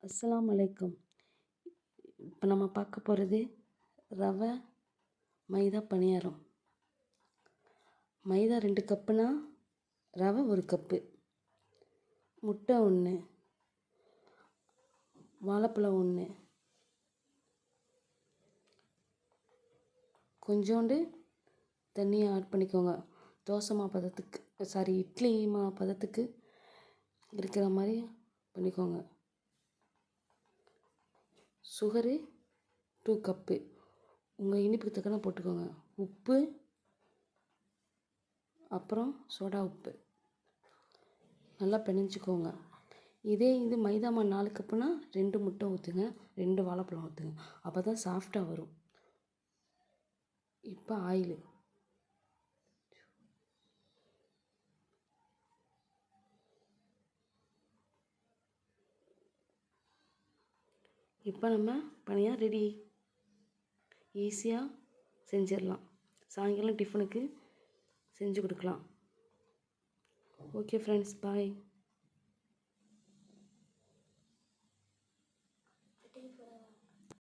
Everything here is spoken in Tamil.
அஸ்ஸலாமு அலைக்கும். இப்போ நம்ம பார்க்க போகிறது ரவை மைதா பணியாரம். மைதா 2 கப்புனா ரவை 1 கப்பு, முட்டை 1, வாழைப்பழம் 1, கொஞ்சோண்டு தண்ணியை ஆட் பண்ணிக்கோங்க. தோசை மாவு பதத்துக்கு, இட்லி மாவு பதத்துக்கு இருக்கிற மாதிரி பண்ணிக்கோங்க. சுகரு 2 கப்பு, உங்கள் இனிப்புக்கு தக்கன போட்டுக்கோங்க. உப்பு, அப்புறம் சோடா உப்பு நல்லா பிணைஞ்சிக்கோங்க. இது மைதா மாவு 4 கப்புனா 2 முட்டை ஊற்றுங்க, 2 வாழைப்பழம் ஊற்றுங்க. அப்போ தான் சாஃப்டாக வரும். இப்போ ஆயில், இப்போ நம்ம பணியாரம் ரெடி. ஈஸியாக செஞ்சிடலாம். சாயங்காலம் டிஃபனுக்கு செஞ்சு கொடுக்கலாம். ஓகே ஃப்ரெண்ட்ஸ், பாய்.